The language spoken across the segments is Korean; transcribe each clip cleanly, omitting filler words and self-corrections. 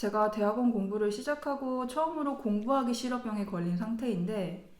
제가 대학원 공부를 시작하고 처음으로 공부하기 싫어병에 걸린 상태인데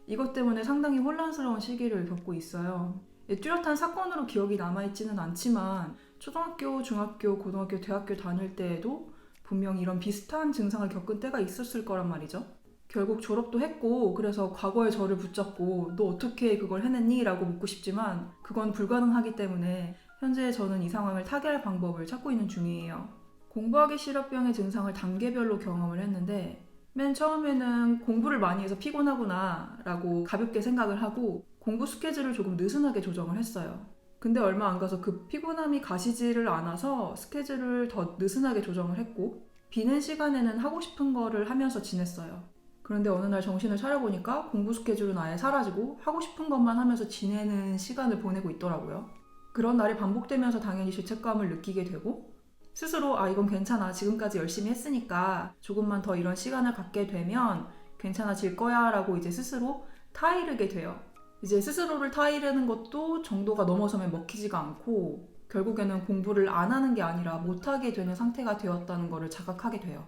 이것 때문에 상당히 혼란스러운 시기를 겪고 있어요. 뚜렷한 사건으로 기억이 남아있지는 않지만 초등학교, 중학교, 고등학교, 대학교 다닐 때에도 분명 이런 비슷한 증상을 겪은 때가 있었을 거란 말이죠. 결국 졸업도 했고 그래서 과거의 저를 붙잡고 너 어떻게 그걸 해냈니? 라고 묻고 싶지만 그건 불가능하기 때문에 현재 저는 이 상황을 타개할 방법을 찾고 있는 중이에요. 공부하기 싫어병의 증상을 단계별로 경험을 했는데 맨 처음에는 공부를 많이 해서 피곤하구나 라고 가볍게 생각을 하고 공부 스케줄을 조금 느슨하게 조정을 했어요. 근데 얼마 안 가서 그 피곤함이 가시지를 않아서 스케줄을 더 느슨하게 조정을 했고 비는 시간에는 하고 싶은 거를 하면서 지냈어요. 그런데 어느 날 정신을 차려보니까 공부 스케줄은 아예 사라지고 하고 싶은 것만 하면서 지내는 시간을 보내고 있더라고요. 그런 날이 반복되면서 당연히 죄책감을 느끼게 되고 스스로 이건 괜찮아. 지금까지 열심히 했으니까 조금만 더 이런 시간을 갖게 되면 괜찮아질 거야 라고 이제 스스로 타이르게 돼요. 이제 스스로를 타이르는 것도 정도가 넘어서면 먹히지가 않고 결국에는 공부를 안 하는 게 아니라 못하게 되는 상태가 되었다는 것을 자각하게 돼요.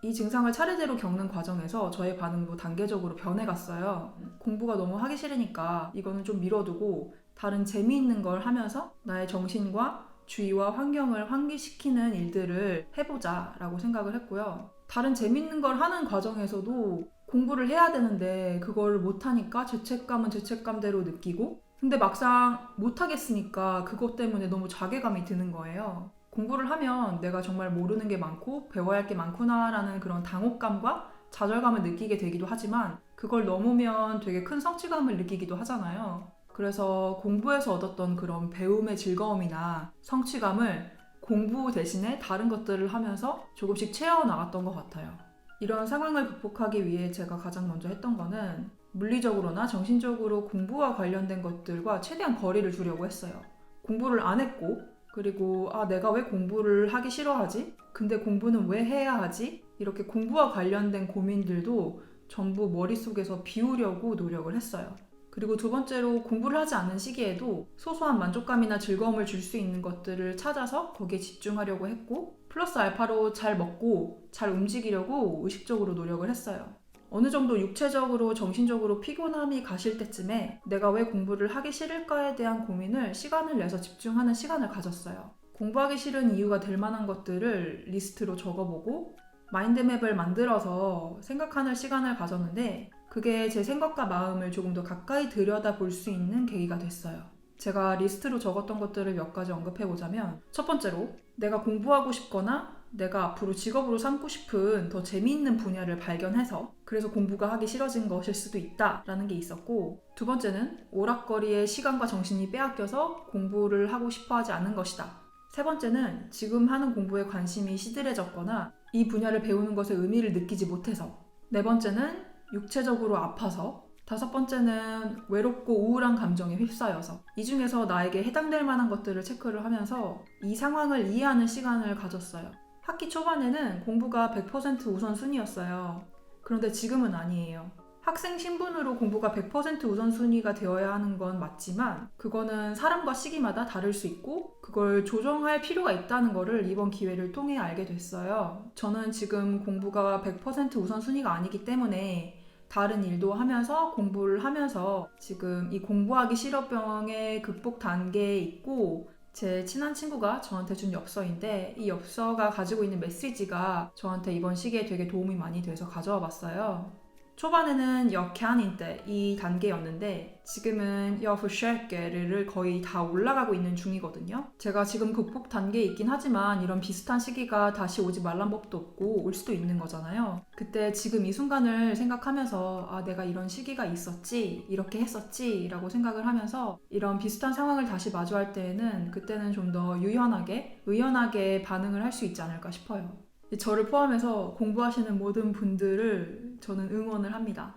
이 증상을 차례대로 겪는 과정에서 저의 반응도 단계적으로 변해갔어요. 공부가 너무 하기 싫으니까 이거는 좀 미뤄두고 다른 재미있는 걸 하면서 나의 정신과 주의와 환경을 환기시키는 일들을 해보자 라고 생각을 했고요. 다른 재밌는 걸 하는 과정에서도 공부를 해야 되는데 그걸 못하니까 죄책감은 죄책감대로 느끼고 근데 막상 못하겠으니까 그것 때문에 너무 자괴감이 드는 거예요. 공부를 하면 내가 정말 모르는 게 많고 배워야 할 게 많구나라는 그런 당혹감과 좌절감을 느끼게 되기도 하지만 그걸 넘으면 되게 큰 성취감을 느끼기도 하잖아요. 그래서 공부에서 얻었던 그런 배움의 즐거움이나 성취감을 공부 대신에 다른 것들을 하면서 조금씩 채워나갔던 것 같아요. 이런 상황을 극복하기 위해 제가 가장 먼저 했던 거는 물리적으로나 정신적으로 공부와 관련된 것들과 최대한 거리를 두려고 했어요. 공부를 안 했고 그리고 내가 왜 공부를 하기 싫어하지? 근데 공부는 왜 해야 하지? 이렇게 공부와 관련된 고민들도 전부 머릿속에서 비우려고 노력을 했어요. 그리고 두 번째로 공부를 하지 않는 시기에도 소소한 만족감이나 즐거움을 줄 수 있는 것들을 찾아서 거기에 집중하려고 했고 플러스 알파로 잘 먹고 잘 움직이려고 의식적으로 노력을 했어요. 어느 정도 육체적으로 정신적으로 피곤함이 가실 때쯤에 내가 왜 공부를 하기 싫을까에 대한 고민을 시간을 내서 집중하는 시간을 가졌어요. 공부하기 싫은 이유가 될 만한 것들을 리스트로 적어보고 마인드맵을 만들어서 생각하는 시간을 가졌는데 그게 제 생각과 마음을 조금 더 가까이 들여다볼 수 있는 계기가 됐어요. 제가 리스트로 적었던 것들을 몇 가지 언급해보자면 첫 번째로 내가 공부하고 싶거나 내가 앞으로 직업으로 삼고 싶은 더 재미있는 분야를 발견해서 그래서 공부가 하기 싫어진 것일 수도 있다라는 게 있었고 두 번째는 오락거리에 시간과 정신이 빼앗겨서 공부를 하고 싶어 하지 않는 것이다. 세 번째는 지금 하는 공부에 관심이 시들해졌거나 이 분야를 배우는 것에 의미를 느끼지 못해서 네 번째는 육체적으로 아파서 다섯 번째는 외롭고 우울한 감정에 휩싸여서 이 중에서 나에게 해당될 만한 것들을 체크를 하면서 이 상황을 이해하는 시간을 가졌어요. 학기 초반에는 공부가 100% 우선순위였어요. 그런데 지금은 아니에요. 학생 신분으로 공부가 100% 우선순위가 되어야 하는 건 맞지만 그거는 사람과 시기마다 다를 수 있고 그걸 조정할 필요가 있다는 거를 이번 기회를 통해 알게 됐어요. 저는 지금 공부가 100% 우선순위가 아니기 때문에 다른 일도 하면서 공부를 하면서 지금 이 공부하기 싫어병의 극복 단계에 있고 제 친한 친구가 저한테 준 엽서인데 이 엽서가 가지고 있는 메시지가 저한테 이번 시기에 되게 도움이 많이 돼서 가져와 봤어요. 초반에는 jag kan inte 이 단계였는데 지금은 jag försöker를 거의 다 올라가고 있는 중이거든요. 제가 지금 극복 단계에 있긴 하지만 이런 비슷한 시기가 다시 오지 말란 법도 없고 올 수도 있는 거잖아요. 그때 지금 이 순간을 생각하면서 내가 이런 시기가 있었지, 이렇게 했었지 라고 생각을 하면서 이런 비슷한 상황을 다시 마주할 때에는 그때는 좀 더 의연하게 반응을 할 수 있지 않을까 싶어요. 저를 포함해서 공부하시는 모든 분들을 저는 응원을 합니다.